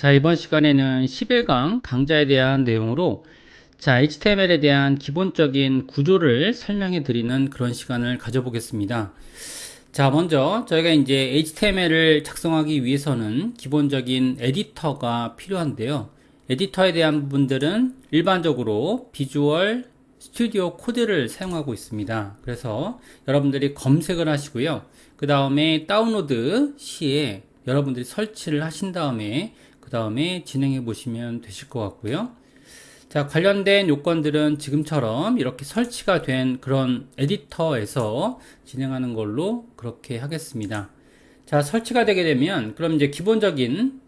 자, 이번 시간에는 11강 강좌에 대한 내용으로 HTML에 대한 기본적인 구조를 설명해 드리는 그런 시간을 가져보겠습니다. 자, 먼저 저희가 이제 HTML을 작성하기 위해서는 기본적인 에디터가 필요한데요. 에디터에 대한 부분들은 일반적으로 비주얼 스튜디오 코드를 사용하고 있습니다. 그래서 여러분들이 검색을 하시고요. 그 다음에 다운로드 시에 여러분들이 설치를 하신 다음에 그 다음에 진행해 보시면 되실 것 같고요. 자, 관련된 요건들은 지금처럼 이렇게 설치가 된 그런 에디터에서 진행하는 걸로 그렇게 하겠습니다. 자, 설치가 되게 되면 그럼 이제 기본적인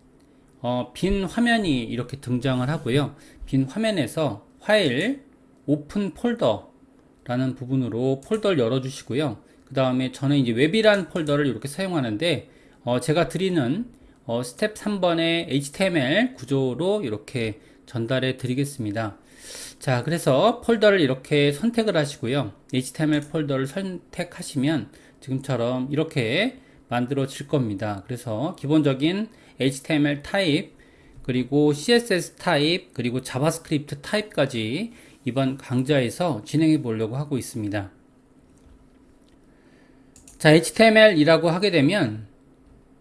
빈 화면이 이렇게 등장을 하고요. 빈 화면에서 파일 오픈 폴더라는 부분으로 폴더를 열어 주시고요. 그 다음에 저는 이제 웹이란 폴더를 이렇게 사용하는데 제가 드리는 스텝 3번의 HTML 구조로 이렇게 전달해 드리겠습니다. 자, 그래서 폴더를 이렇게 선택을 하시고요. HTML 폴더를 선택하시면 지금처럼 이렇게 만들어질 겁니다. 그래서 기본적인 HTML 타입, 그리고 CSS 타입, 그리고 자바스크립트 타입까지 이번 강좌에서 진행해 보려고 하고 있습니다. 자, HTML이라고 하게 되면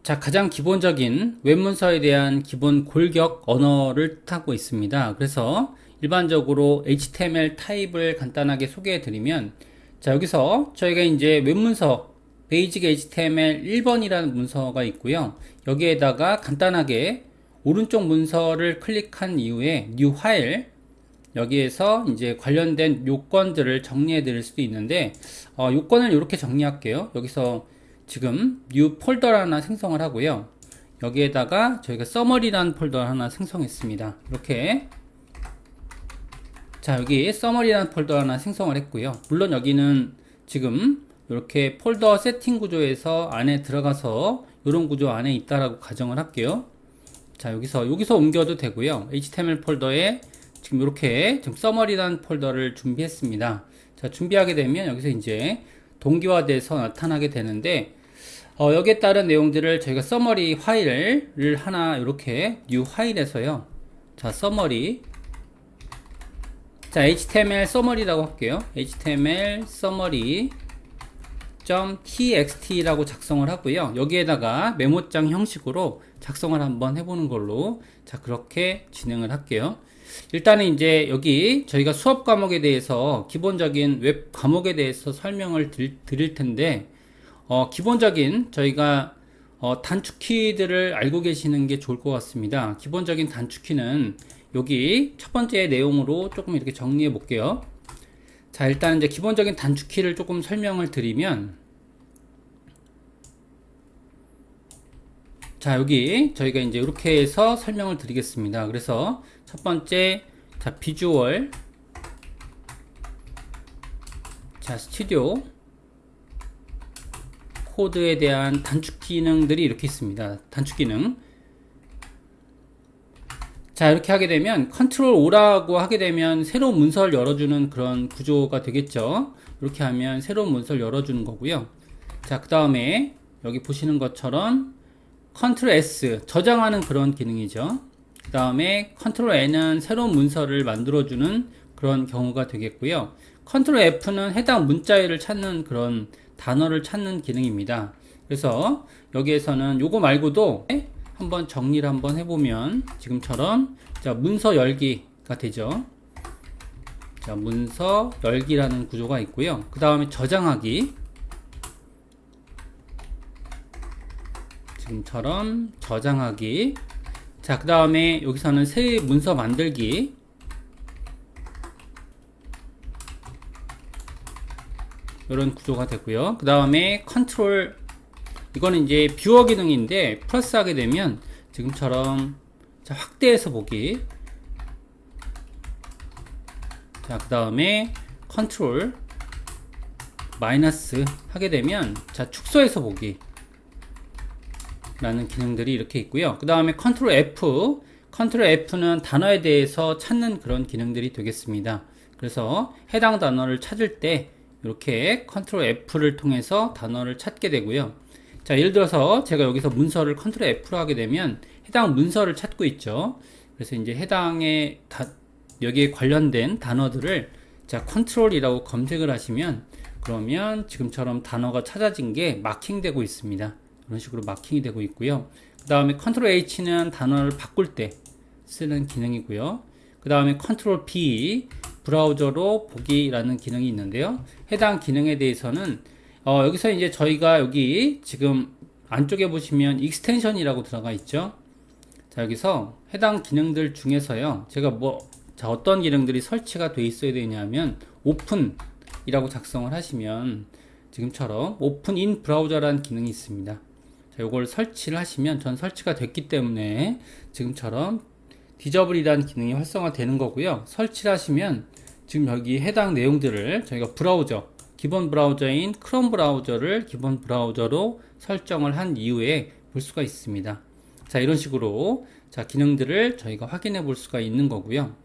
자, 가장 기본적인 웹문서에 대한 기본 골격 언어를 뜻하고 있습니다. 그래서 일반적으로 HTML 타입을 간단하게 소개해 드리면, 자, 여기서 저희가 이제 웹문서 베이직 HTML 1번이라는 문서가 있고요. 여기에다가 간단하게 오른쪽 문서를 클릭한 이후에 new 파일, 여기에서 이제 관련된 요건들을 정리해 드릴 수도 있는데, 요건을 이렇게 정리할게요. 여기서 지금 new 폴더 하나 생성을 하고요. 여기에다가 저희가 서머리라는 폴더 하나 생성했습니다. 이렇게. 자, 여기 서머리라는 폴더 하나 생성을 했고요. 물론 여기는 지금 이렇게 폴더 세팅 구조에서 안에 들어가서 이런 구조 안에 있다라고 가정을 할게요. 자, 여기서 옮겨도 되고요. HTML 폴더에 지금 이렇게 지금 서머리라는 폴더를 준비했습니다. 자, 준비하게 되면 여기서 이제 동기화돼서 나타나게 되는데, 여기에 따른 내용들을 저희가 서머리 파일을 하나 이렇게 new 파일에서요. 자, 서머리. 자, HTML 서머리라고 할게요. HTML 서머리 .txt라고 작성을 하고요. 여기에다가 메모장 형식으로 작성을 한번 해보는 걸로 자, 그렇게 진행을 할게요. 일단은 이제 여기 저희가 수업 과목에 대해서 기본적인 웹 과목에 대해서 설명을 드릴 텐데, 기본적인 저희가 단축키들을 알고 계시는 게 좋을 것 같습니다. 기본적인 단축키는 여기 첫 번째 내용으로 조금 이렇게 정리해 볼게요. 자, 일단 이제 기본적인 단축키를 조금 설명을 드리면, 자, 여기 저희가 이제 이렇게 해서 설명을 드리겠습니다. 그래서 첫 번째, 자, 비주얼, 자, 스튜디오 코드에 대한 단축 기능들이 이렇게 있습니다. 단축 기능. 자, 이렇게 하게 되면 컨트롤 O라고 하게 되면 새로운 문서를 열어주는 그런 구조가 되겠죠. 이렇게 하면 새로운 문서를 열어주는 거고요. 자, 그 다음에 여기 보시는 것처럼 컨트롤 S 저장하는 그런 기능이죠. 그 다음에 컨트롤 N은 새로운 문서를 만들어주는 그런 경우가 되겠고요. 컨트롤 F는 해당 문자열을 찾는 그런 단어를 찾는 기능입니다. 그래서 여기에서는 요거 말고도 한번 정리를 한번 해보면 지금처럼 자, 문서 열기가 되죠. 자, 문서 열기라는 구조가 있고요. 그 다음에 저장하기, 지금처럼 저장하기. 자, 그 다음에 여기서는 새 문서 만들기, 이런 구조가 되고요. 그 다음에 컨트롤, 이거는 이제 뷰어 기능인데 플러스 하게 되면 지금처럼 자, 확대해서 보기. 자, 그 다음에 컨트롤 마이너스 하게 되면 자, 축소해서 보기 라는 기능들이 이렇게 있고요. 그 다음에 컨트롤 F, 컨트롤 F는 단어에 대해서 찾는 그런 기능들이 되겠습니다. 그래서 해당 단어를 찾을 때 이렇게 컨트롤 F를 통해서 단어를 찾게 되고요. 자, 예를 들어서 제가 여기서 문서를 컨트롤 F로 하게 되면 해당 문서를 찾고 있죠. 그래서 이제 여기에 관련된 단어들을 자, 컨트롤이라고 검색을 하시면 그러면 지금처럼 단어가 찾아진 게 마킹되고 있습니다. 이런 식으로 마킹이 되고 있고요. 그 다음에 컨트롤 H는 단어를 바꿀 때 쓰는 기능이고요. 그 다음에 컨트롤 B 브라우저로 보기라는 기능이 있는데요. 해당 기능에 대해서는 여기서 이제 저희가 여기 지금 안쪽에 보시면 익스텐션이라고 들어가 있죠. 자, 여기서 해당 기능들 중에서요. 제가 어떤 기능들이 설치가 돼 있어야 되냐면 오픈이라고 작성을 하시면 지금처럼 오픈 인 브라우저라는 기능이 있습니다. 자, 이걸 설치를 하시면 전 설치가 됐기 때문에 지금처럼 디저블이라는 기능이 활성화되는 거고요. 설치를 하시면 지금 여기 해당 내용들을 저희가 기본 브라우저인 크롬 브라우저를 기본 브라우저로 설정을 한 이후에 볼 수가 있습니다. 자, 이런 식으로 자, 기능들을 저희가 확인해 볼 수가 있는 거고요.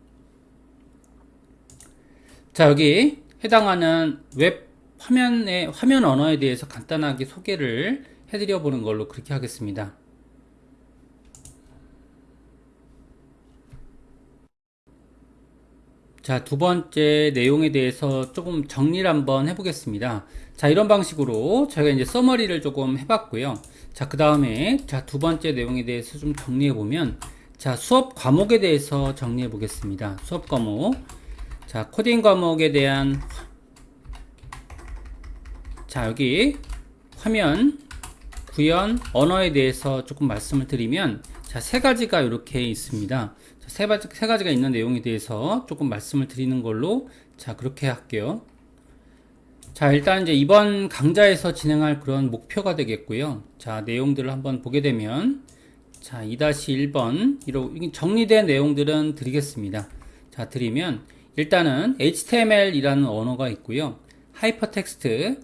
자, 여기 해당하는 웹 화면 언어에 대해서 간단하게 소개를 해드려 보는 걸로 그렇게 하겠습니다. 자, 두 번째 내용에 대해서 조금 정리를 한번 해보겠습니다. 자, 이런 방식으로 저희가 이제 서머리를 조금 해봤고요. 자, 그 다음에 두 번째 내용에 대해서 좀 정리해보면 자, 수업 과목에 대해서 정리해 보겠습니다. 수업 과목. 자, 코딩 과목에 대한 자, 여기 화면, 구현, 언어에 대해서 조금 말씀을 드리면 자, 세 가지가 이렇게 있습니다. 자, 세 가지가 있는 내용에 대해서 조금 말씀을 드리는 걸로 자, 그렇게 할게요. 자, 일단 이제 이번 강좌에서 진행할 그런 목표가 되겠고요. 자, 내용들을 한번 보게 되면 자, 2-1번 이렇게 정리된 내용들은 드리겠습니다. 자, 드리면 일단은 HTML이라는 언어가 있고요. 하이퍼텍스트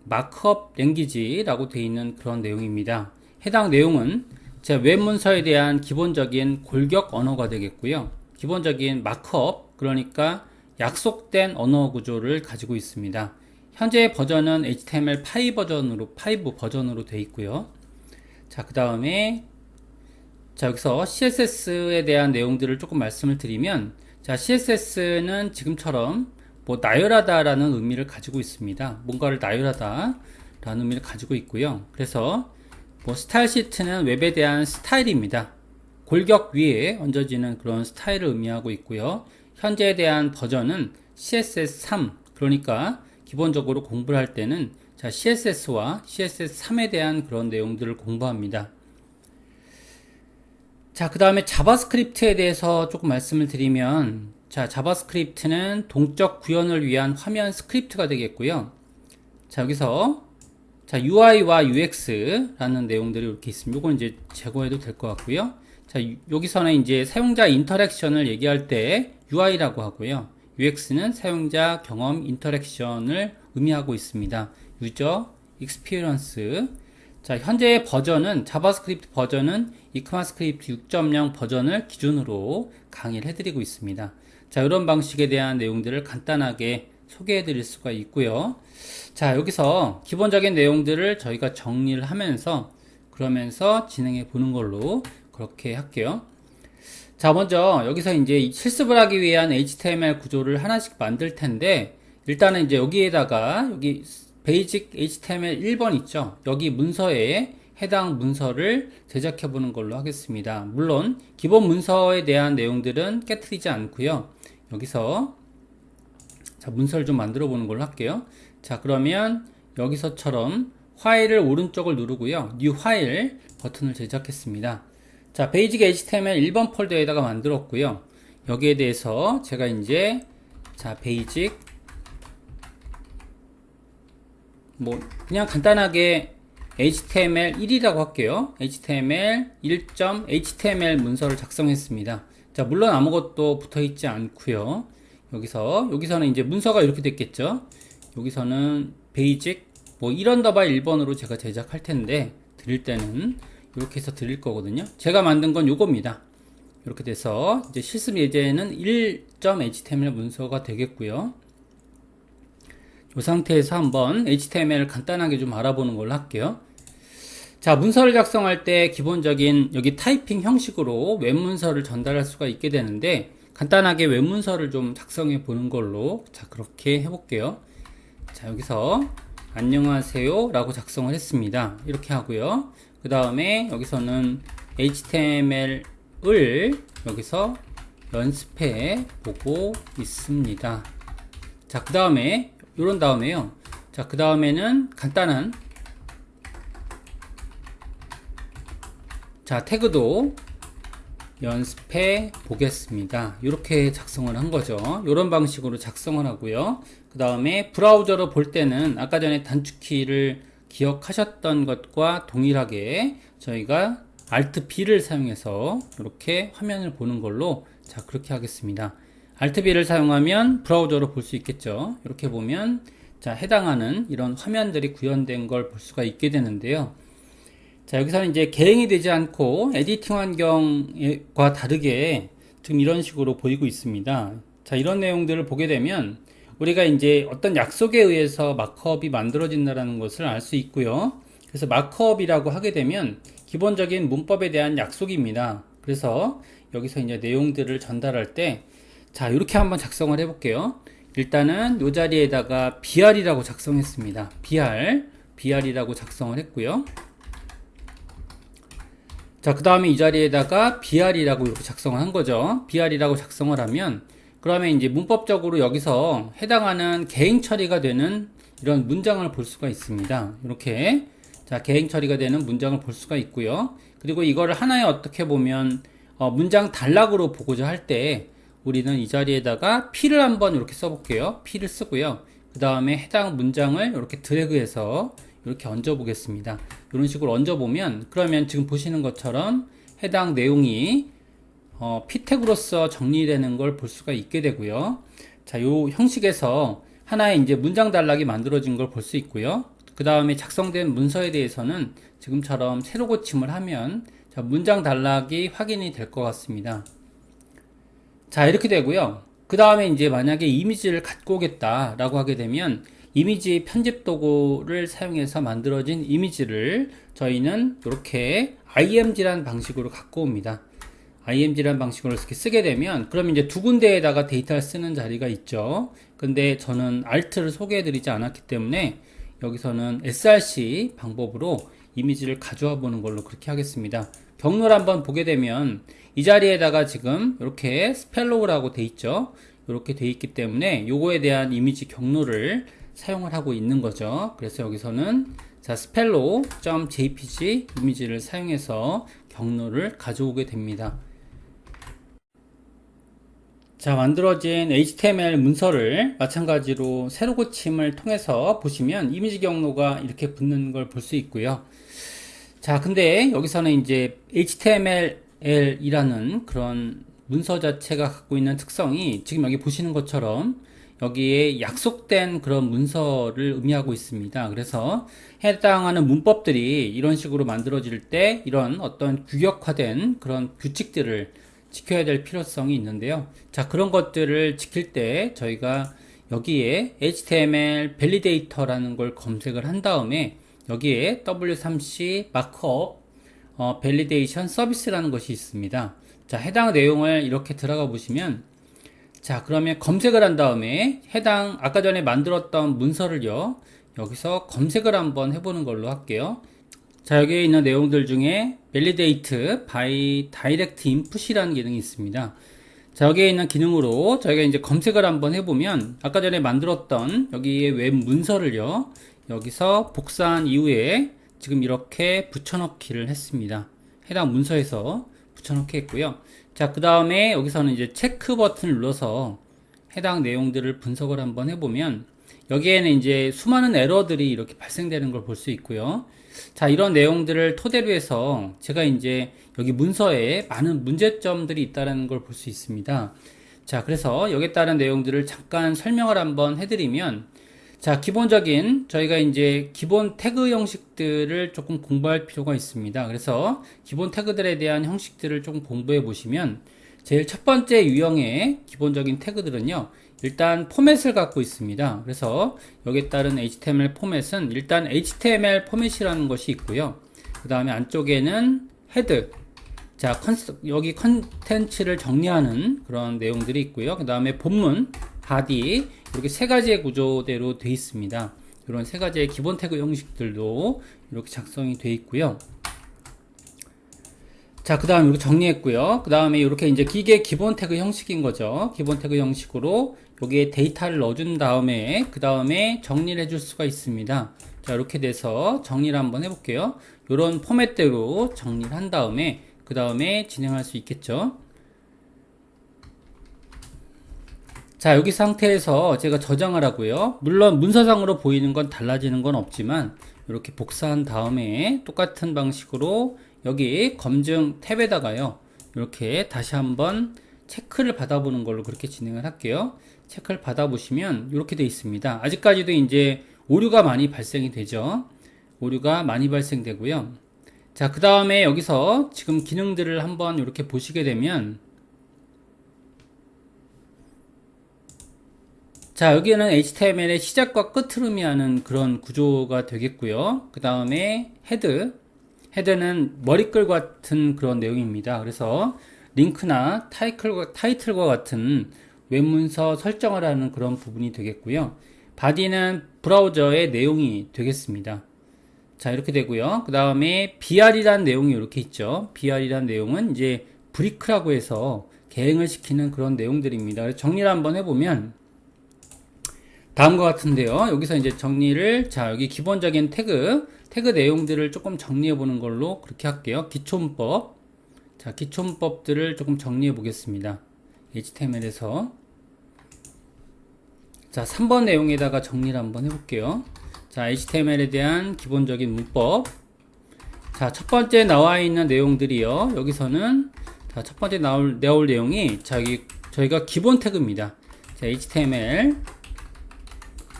마크업 랭귀지라고 되어 있는 그런 내용입니다. 해당 내용은 제 웹 문서에 대한 기본적인 골격 언어가 되겠고요. 기본적인 마크업, 그러니까 약속된 언어 구조를 가지고 있습니다. 현재 버전은 HTML5 버전으로 되어 있고요. 자, 그 다음에 자, 여기서 CSS에 대한 내용들을 조금 말씀을 드리면 자, CSS는 지금처럼 나열하다라는 의미를 가지고 있습니다. 뭔가를 나열하다라는 의미를 가지고 있고요. 그래서 스타일 시트는 웹에 대한 스타일입니다. 골격 위에 얹어지는 그런 스타일을 의미하고 있고요. 현재에 대한 버전은 CSS3, 그러니까 기본적으로 공부를 할 때는 자, CSS와 CSS3에 대한 그런 내용들을 공부합니다. 자, 그 다음에 자바스크립트에 대해서 조금 말씀을 드리면 자, 자바스크립트는 동적 구현을 위한 화면 스크립트가 되겠고요. 자, 여기서 자, UI와 UX라는 내용들이 이렇게 있습니다. 이건 이제 제거해도 될 것 같고요. 자, 여기서는 이제 사용자 인터랙션을 얘기할 때 UI라고 하고요. UX는 사용자 경험 인터랙션을 의미하고 있습니다. 유저 익스피리언스. 자, 현재의 버전은 자바스크립트 버전은 이크마스크립트 6.0 버전을 기준으로 강의를 해드리고 있습니다. 자, 이런 방식에 대한 내용들을 간단하게 소개해 드릴 수가 있고요. 자, 여기서 기본적인 내용들을 저희가 정리를 하면서 그러면서 진행해 보는 걸로 그렇게 할게요. 자, 먼저 여기서 이제 실습을 하기 위한 HTML 구조를 하나씩 만들 텐데 일단은 이제 여기에다가 여기 베이직 HTML 1번 있죠. 여기 문서에 해당 문서를 제작해 보는 걸로 하겠습니다. 물론 기본 문서에 대한 내용들은 깨트리지 않고요. 여기서 자, 문서를 좀 만들어 보는 걸로 할게요. 자, 그러면 여기서처럼 파일을 오른쪽을 누르고요. 뉴 파일 버튼을 제작했습니다. 자, 베이직 HTML 1번 폴더에다가 만들었고요. 여기에 대해서 제가 이제 자, 베이직 그냥 간단하게 HTML1이라고 할게요. HTML 1.html 문서를 작성했습니다. 자, 물론 아무것도 붙어 있지 않고요. 여기서는 이제 문서가 이렇게 됐겠죠. 여기서는 베이직 이런더바 1번으로 제가 제작할 텐데 드릴 때는 이렇게 해서 드릴 거거든요. 제가 만든 건 요겁니다. 이렇게 돼서 이제 실습 예제는 1.html 문서가 되겠고요. 이 상태에서 한번 HTML을 간단하게 좀 알아보는 걸로 할게요. 자, 문서를 작성할 때 기본적인 여기 타이핑 형식으로 웹문서를 전달할 수가 있게 되는데, 간단하게 웹문서를 좀 작성해 보는 걸로, 자, 그렇게 해볼게요. 자, 여기서 안녕하세요 라고 작성을 했습니다. 이렇게 하고요. 그 다음에 여기서는 HTML을 여기서 연습해 보고 있습니다. 자, 그 다음에 이런 다음에요. 자, 그 다음에는 간단한 자, 태그도 연습해 보겠습니다. 이렇게 작성을 한 거죠. 이런 방식으로 작성을 하고요. 그 다음에 브라우저로 볼 때는 아까 전에 단축키를 기억하셨던 것과 동일하게 저희가 Alt B를 사용해서 이렇게 화면을 보는 걸로, 자, 그렇게 하겠습니다. Alt B를 사용하면 브라우저로 볼 수 있겠죠. 이렇게 보면 자, 해당하는 이런 화면들이 구현된 걸 볼 수가 있게 되는데요. 자, 여기서는 이제 개행이 되지 않고 에디팅 환경과 다르게 지금 이런 식으로 보이고 있습니다. 자, 이런 내용들을 보게 되면 우리가 이제 어떤 약속에 의해서 마크업이 만들어진다는 것을 알 수 있고요. 그래서 마크업이라고 하게 되면 기본적인 문법에 대한 약속입니다. 그래서 여기서 이제 내용들을 전달할 때, 자, 이렇게 한번 작성을 해볼게요. 일단은 이 자리에다가 br이라고 작성했습니다. br이라고 작성을 했고요. 자, 그 다음에 이 자리에다가 br이라고 이렇게 작성을 한 거죠. br이라고 작성을 하면, 그러면 이제 문법적으로 여기서 해당하는 개행 처리가 되는 이런 문장을 볼 수가 있습니다. 이렇게. 자, 개행 처리가 되는 문장을 볼 수가 있고요. 그리고 이거를 하나의 어떻게 보면, 문장 단락으로 보고자 할 때, 우리는 이 자리에다가 P를 한번 이렇게 써볼게요. P를 쓰고요. 그 다음에 해당 문장을 이렇게 드래그해서 이렇게 얹어 보겠습니다. 이런 식으로 얹어 보면, 그러면 지금 보시는 것처럼 해당 내용이 P 태그로서 정리되는 걸 볼 수가 있게 되고요. 자, 요 형식에서 하나의 이제 문장 단락이 만들어진 걸 볼 수 있고요. 그 다음에 작성된 문서에 대해서는 지금처럼 세로 고침을 하면, 자, 문장 단락이 확인이 될 것 같습니다. 자, 이렇게 되고요. 그 다음에 이제 만약에 이미지를 갖고 오겠다라고 하게 되면, 이미지 편집 도구를 사용해서 만들어진 이미지를 저희는 이렇게 img라는 방식으로 갖고 옵니다. img라는 방식으로 이렇게 쓰게 되면, 그럼 이제 두 군데에다가 데이터를 쓰는 자리가 있죠. 근데 저는 alt를 소개해 드리지 않았기 때문에 여기서는 src 방법으로 이미지를 가져와 보는 걸로 그렇게 하겠습니다. 경로를 한번 보게 되면 이 자리에다가 지금 이렇게 스펠로우라고 돼 있죠. 이렇게 돼 있기 때문에 요거에 대한 이미지 경로를 사용을 하고 있는 거죠. 그래서 여기서는 자, spellow.jpg 이미지를 사용해서 경로를 가져오게 됩니다. 자, 만들어진 HTML 문서를 마찬가지로 세로 고침을 통해서 보시면 이미지 경로가 이렇게 붙는 걸 볼 수 있고요. 자, 근데 여기서는 이제 HTML이라는 그런 문서 자체가 갖고 있는 특성이 지금 여기 보시는 것처럼 여기에 약속된 그런 문서를 의미하고 있습니다. 그래서 해당하는 문법들이 이런 식으로 만들어질 때 이런 어떤 규격화된 그런 규칙들을 지켜야 될 필요성이 있는데요. 자, 그런 것들을 지킬 때 저희가 여기에 HTML validator라는 걸 검색을 한 다음에 여기에 W3C 마크업 validation service라는 것이 있습니다. 자, 해당 내용을 이렇게 들어가 보시면, 자, 그러면 검색을 한 다음에 해당 아까 전에 만들었던 문서를요, 여기서 검색을 한번 해보는 걸로 할게요. 자, 여기에 있는 내용들 중에 validate by direct input이라는 기능이 있습니다. 자, 여기에 있는 기능으로 저희가 이제 검색을 한번 해보면 아까 전에 만들었던 여기에 웹 문서를요, 여기서 복사한 이후에 지금 이렇게 붙여넣기를 했습니다. 해당 문서에서 붙여넣기 했고요. 자, 그 다음에 여기서는 이제 체크 버튼을 눌러서 해당 내용들을 분석을 한번 해보면 여기에는 이제 수많은 에러들이 이렇게 발생되는 걸 볼 수 있고요. 자, 이런 내용들을 토대로 해서 제가 이제 여기 문서에 많은 문제점들이 있다는 걸 볼 수 있습니다. 자, 그래서 여기에 따른 내용들을 잠깐 설명을 한번 해드리면, 자, 기본적인 저희가 이제 기본 태그 형식들을 조금 공부할 필요가 있습니다. 그래서 기본 태그들에 대한 형식들을 조금 공부해 보시면 제일 첫 번째 유형의 기본적인 태그들은요, 일단 포맷을 갖고 있습니다. 그래서 여기에 따른 HTML 포맷은 일단 HTML 포맷이라는 것이 있고요. 그 다음에 안쪽에는 헤드. 자, 여기 컨텐츠를 정리하는 그런 내용들이 있고요. 그 다음에 본문, 바디, 이렇게 세 가지의 구조대로 되어 있습니다. 이런 세 가지의 기본 태그 형식들도 이렇게 작성이 되어 있고요. 자, 그 다음 이렇게 정리했고요. 그 다음에 이렇게 이제 기계 기본 태그 형식인 거죠. 기본 태그 형식으로 여기에 데이터를 넣어준 다음에 그 다음에 정리를 해줄 수가 있습니다. 자, 이렇게 돼서 정리를 한번 해볼게요. 이런 포맷대로 정리를 한 다음에 그 다음에 진행할 수 있겠죠. 자, 여기 상태에서 제가 저장을 하고요. 물론 문서상으로 보이는 건 달라지는 건 없지만 이렇게 복사한 다음에 똑같은 방식으로 여기 검증 탭에다가요, 이렇게 다시 한번 체크를 받아보는 걸로 그렇게 진행을 할게요. 체크를 받아보시면 이렇게 되어 있습니다. 아직까지도 이제 오류가 많이 발생이 되죠. 오류가 많이 발생되고요. 자, 그 다음에 여기서 지금 기능들을 한번 이렇게 보시게 되면, 자, 여기는 HTML의 시작과 끝을 의미하는 그런 구조가 되겠고요. 그 다음에 헤드는 머리글 같은 그런 내용입니다. 그래서 링크나 타이틀과 같은 웹문서 설정을 하는 그런 부분이 되겠고요. 바디는 브라우저의 내용이 되겠습니다. 자, 이렇게 되고요. 그 다음에 BR이라는 내용이 이렇게 있죠. BR이라는 내용은 이제 브리크라고 해서 개행을 시키는 그런 내용들입니다. 그래서 정리를 한번 해보면 다음과 같은데요. 여기서 이제 정리를, 자, 여기 기본적인 태그 내용들을 조금 정리해 보는 걸로 그렇게 할게요. 기초문법. 자, 기초문법들을 조금 정리해 보겠습니다. HTML에서. 자, 3번 내용에다가 정리를 한번 해볼게요. 자, HTML에 대한 기본적인 문법. 자, 첫 번째 나와 있는 내용들이요. 여기서는, 자, 첫 번째 나올 내용이, 자, 여기 저희가 기본 태그입니다. 자, HTML.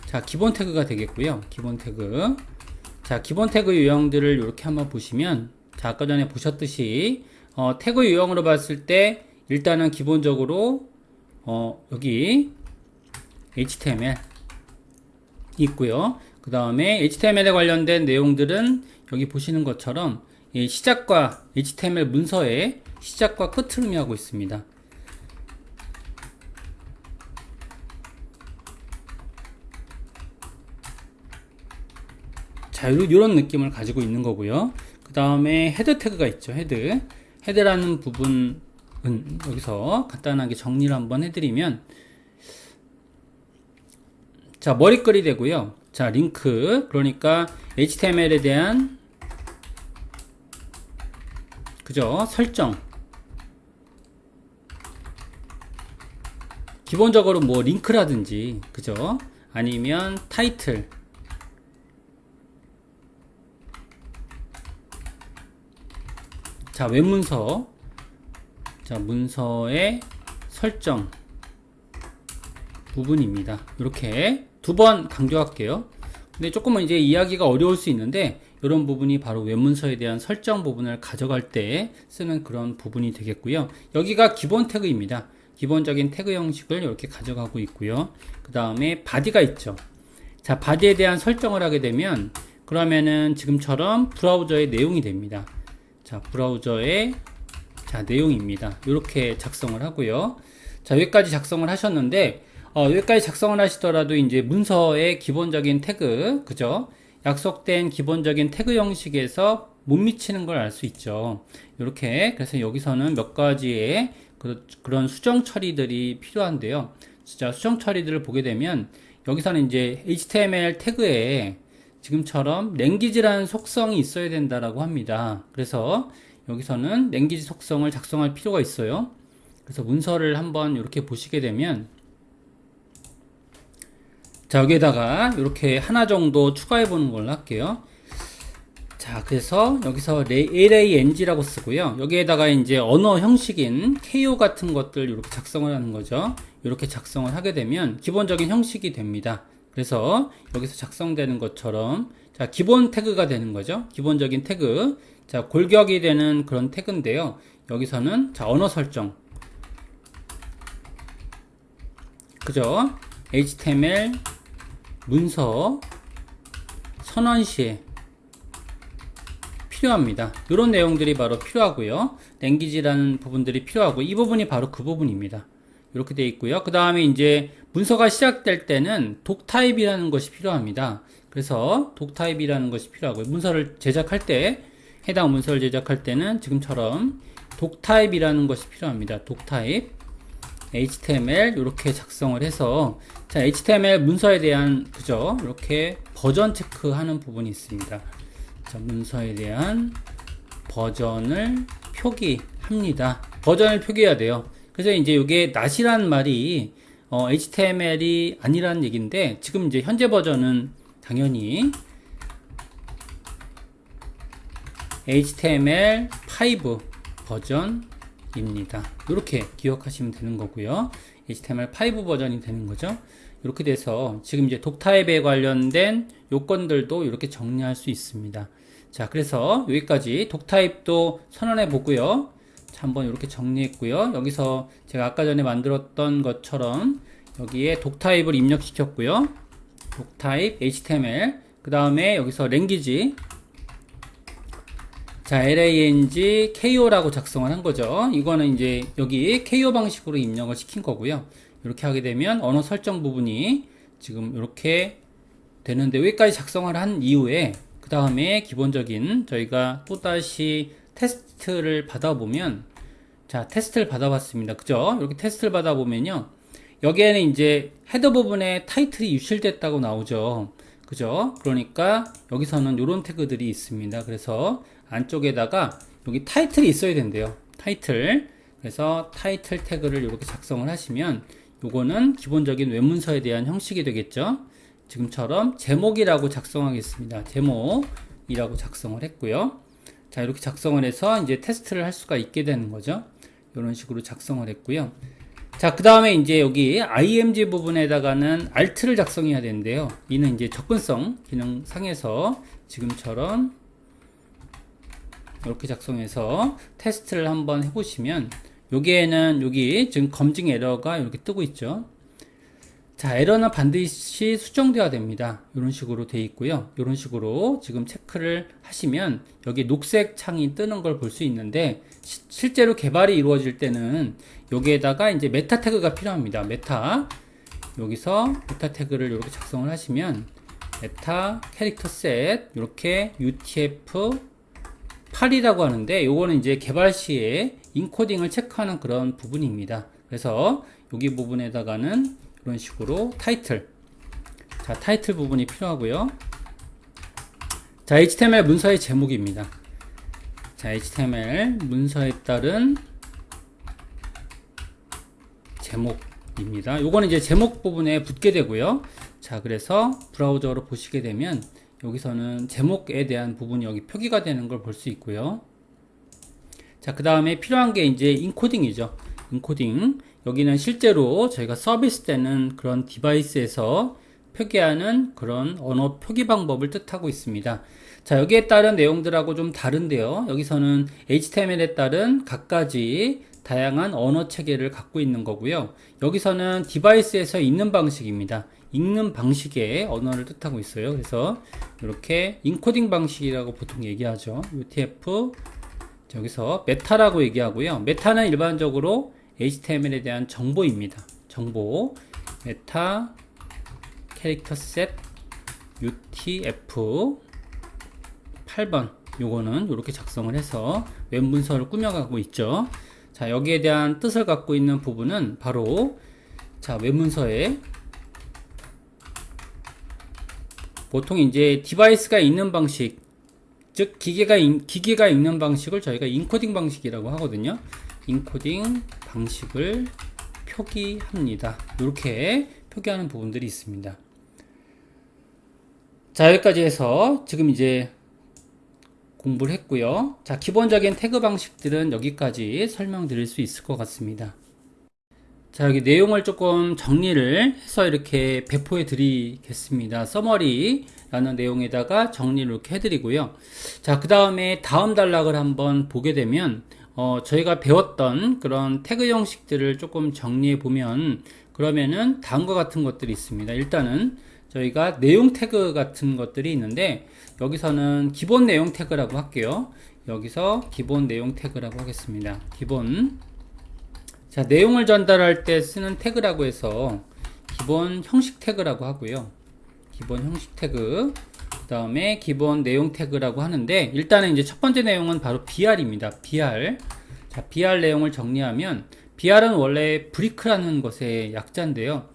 자, 기본 태그가 되겠고요. 기본 태그. 자, 기본 태그 유형들을 이렇게 한번 보시면, 자, 아까 전에 보셨듯이 태그 유형으로 봤을 때 일단은 기본적으로 여기 HTML 있고요. 그 다음에 HTML에 관련된 내용들은 여기 보시는 것처럼 이 시작과 HTML 문서의 시작과 끝을 의미하고 있습니다. 자, 이런 느낌을 가지고 있는 거고요. 그 다음에 헤드 태그가 있죠. 헤드라는 부분은 여기서 간단하게 정리를 한번 해드리면, 자, 머리글이 되고요. 자, 링크, 그러니까 HTML에 대한 그죠, 설정. 기본적으로 뭐 링크라든지 그죠, 아니면 타이틀, 자, 웹문서, 자, 문서의 설정 부분입니다. 이렇게 두 번 강조할게요. 근데 조금은 이제 이야기가 어려울 수 있는데, 이런 부분이 바로 웹문서에 대한 설정 부분을 가져갈 때 쓰는 그런 부분이 되겠고요. 여기가 기본 태그입니다. 기본적인 태그 형식을 이렇게 가져가고 있고요. 그 다음에 바디가 있죠. 자, 바디에 대한 설정을 하게 되면, 그러면은 지금처럼 브라우저의 내용이 됩니다. 자, 브라우저의, 자, 내용입니다. 이렇게 작성을 하고요. 자, 여기까지 작성을 하셨는데, 여기까지 작성을 하시더라도 이제 문서의 기본적인 태그, 그죠? 약속된 기본적인 태그 형식에서 못 미치는 걸 알 수 있죠. 이렇게, 그래서 여기서는 몇 가지의 그런 수정 처리들이 필요한데요. 진짜 수정 처리들을 보게 되면, 여기서는 이제 HTML 태그에 지금처럼 랭귀지라는 속성이 있어야 된다라고 합니다. 그래서 여기서는 랭귀지 속성을 작성할 필요가 있어요. 그래서 문서를 한번 이렇게 보시게 되면, 자, 여기에다가 이렇게 하나 정도 추가해 보는 걸로 할게요. 자, 그래서 여기서 LANG라고 쓰고요. 여기에다가 이제 언어 형식인 KO 같은 것들 이렇게 작성을 하는 거죠. 이렇게 작성을 하게 되면 기본적인 형식이 됩니다. 그래서 여기서 작성되는 것처럼, 자, 기본 태그가 되는 거죠. 기본적인 태그. 자, 골격이 되는 그런 태그인데요. 여기서는, 자, 언어 설정. 그죠? HTML 문서 선언 시에 필요합니다. 이런 내용들이 바로 필요하고요. 랭귀지라는 부분들이 필요하고 이 부분이 바로 그 부분입니다. 이렇게 되어 있고요. 그 다음에 이제 문서가 시작될 때는 독타입이라는 것이 필요합니다. 그래서 독타입이라는 것이 필요하고요. 문서를 제작할 때 해당 문서를 제작할 때는 지금처럼 독타입이라는 것이 필요합니다. 독타입 HTML 이렇게 작성을 해서 자 HTML 문서에 대한 그죠 이렇게 버전 체크하는 부분이 있습니다. 자 문서에 대한 버전을 표기합니다. 버전을 표기해야 돼요. 그래서 이제 이게 not이라는 말이 HTML이 아니라는 얘기인데 지금 이제 현재 버전은 당연히 HTML5 버전입니다. 이렇게 기억하시면 되는 거고요. HTML5 버전이 되는 거죠. 이렇게 돼서 지금 이제 독타입에 관련된 요건들도 이렇게 정리할 수 있습니다. 자, 그래서 여기까지 독타입도 선언해 보고요. 자, 한번 이렇게 정리했고요. 여기서 제가 아까 전에 만들었던 것처럼 여기에 독타입을 입력시켰고요. 독타입 HTML 그 다음에 여기서 랭귀지 자 lang ko라고 작성을 한 거죠. 이거는 이제 여기 ko 방식으로 입력을 시킨 거고요. 이렇게 하게 되면 언어 설정 부분이 지금 이렇게 되는데 여기까지 작성을 한 이후에 그 다음에 기본적인 저희가 또다시 테스트를 받아보면 자 테스트를 받아봤습니다. 그죠? 이렇게 테스트를 받아보면요. 여기에는 이제 헤더 부분에 타이틀이 유실됐다고 나오죠. 그죠? 그러니까 여기서는 이런 태그들이 있습니다. 그래서 안쪽에다가 여기 타이틀이 있어야 된대요. 타이틀. 그래서 타이틀 태그를 이렇게 작성을 하시면 요거는 기본적인 웹문서에 대한 형식이 되겠죠. 지금처럼 제목이라고 작성하겠습니다. 제목이라고 작성을 했고요. 자, 이렇게 작성을 해서 이제 테스트를 할 수가 있게 되는 거죠. 이런 식으로 작성을 했고요. 자, 그 다음에 이제 여기 img 부분에다가는 alt를 작성해야 되는데요. 이는 이제 접근성 기능 상에서 지금처럼 이렇게 작성해서 테스트를 한번 해보시면 여기에는 여기 지금 검증 에러가 이렇게 뜨고 있죠. 자, 에러는 반드시 수정되어야 됩니다. 이런 식으로 되어 있고요. 이런 식으로 지금 체크를 하시면 여기 녹색 창이 뜨는 걸 볼 수 있는데 실제로 개발이 이루어질 때는 여기에다가 이제 메타 태그가 필요합니다. 메타 여기서 메타 태그를 이렇게 작성을 하시면 메타 캐릭터 셋 이렇게 UTF-8이라고 하는데 요거는 이제 개발 시에 인코딩을 체크하는 그런 부분입니다. 그래서 여기 부분에다가는 이런 식으로 타이틀 자 타이틀 부분이 필요하고요. 자 HTML 문서의 제목입니다. 자 HTML 문서에 따른 제목입니다. 요거는 이제 제목 부분에 붙게 되고요. 자 그래서 브라우저로 보시게 되면 여기서는 제목에 대한 부분이 여기 표기가 되는 걸 볼 수 있고요. 자 그 다음에 필요한 게 이제 인코딩이죠. 인코딩 여기는 실제로 저희가 서비스 때는 그런 디바이스에서 표기하는 그런 언어 표기 방법을 뜻하고 있습니다. 자 여기에 따른 내용들하고 좀 다른데요. 여기서는 HTML에 따른 각가지 다양한 언어 체계를 갖고 있는 거고요. 여기서는 디바이스에서 읽는 방식입니다. 읽는 방식의 언어를 뜻하고 있어요. 그래서 이렇게 인코딩 방식이라고 보통 얘기하죠. UTF 여기서 메타라고 얘기하고요. 메타는 일반적으로 HTML에 대한 정보입니다. 정보 메타 캐릭터 셋 UTF 8번 요거는 이렇게 작성을 해서 웹 문서를 꾸며가고 있죠. 자 여기에 대한 뜻을 갖고 있는 부분은 바로 자 웹 문서에 보통 이제 디바이스가 읽는 방식 즉 기계가 읽는 방식을 저희가 인코딩 방식이라고 하거든요. 인코딩 방식을 표기합니다. 이렇게 표기하는 부분들이 있습니다. 자 여기까지 해서 지금 이제 공부를 했고요. 자 기본적인 태그 방식들은 여기까지 설명드릴 수 있을 것 같습니다. 자 여기 내용을 조금 정리를 해서 이렇게 배포해 드리겠습니다. 서머리라는 내용에다가 정리를 이렇게 해 드리고요. 자 그 다음에 다음 단락을 한번 보게 되면 저희가 배웠던 그런 태그 형식들을 조금 정리해 보면 그러면은 다음과 같은 것들이 있습니다. 일단은 저희가 내용 태그 같은 것들이 있는데 여기서는 기본 내용 태그라고 할게요. 여기서 기본 내용 태그라고 하겠습니다. 기본. 자, 내용을 전달할 때 쓰는 태그라고 해서 기본 형식 태그라고 하고요. 기본 형식 태그. 그 다음에 기본 내용 태그라고 하는데 일단은 이제 첫 번째 내용은 바로 BR입니다. BR. 자, BR 내용을 정리하면 BR은 원래 브리크라는 것의 약자인데요.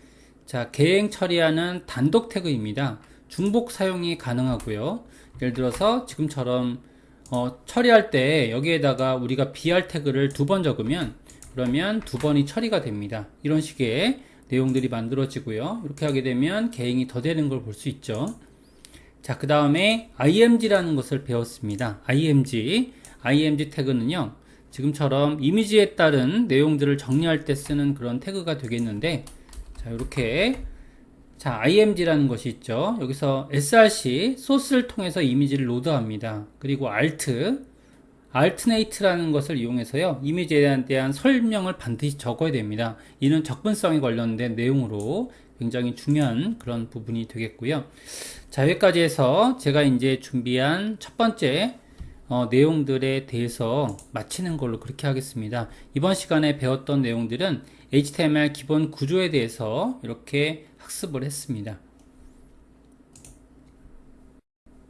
자, 계행 처리하는 단독 태그입니다. 중복 사용이 가능하고요. 예를 들어서 지금처럼 처리할 때 여기에다가 우리가 BR 태그를 2번 적으면 그러면 2번이 처리가 됩니다. 이런 식의 내용들이 만들어지고요. 이렇게 하게 되면 계행이 더 되는 걸 볼 수 있죠. 자, 그 다음에 img라는 것을 배웠습니다. img 태그는요, 지금처럼 이미지에 따른 내용들을 정리할 때 쓰는 그런 태그가 되겠는데, 자, 이렇게, 자, img라는 것이 있죠. 여기서 src, 소스를 통해서 이미지를 로드합니다. 그리고 alternate라는 것을 이용해서요, 이미지에 대한 설명을 반드시 적어야 됩니다. 이는 접근성에 관련된 내용으로 굉장히 중요한 그런 부분이 되겠고요. 자, 여기까지 해서 제가 이제 준비한 첫 번째 내용들에 대해서 마치는 걸로 그렇게 하겠습니다. 이번 시간에 배웠던 내용들은 HTML 기본 구조에 대해서 이렇게 학습을 했습니다.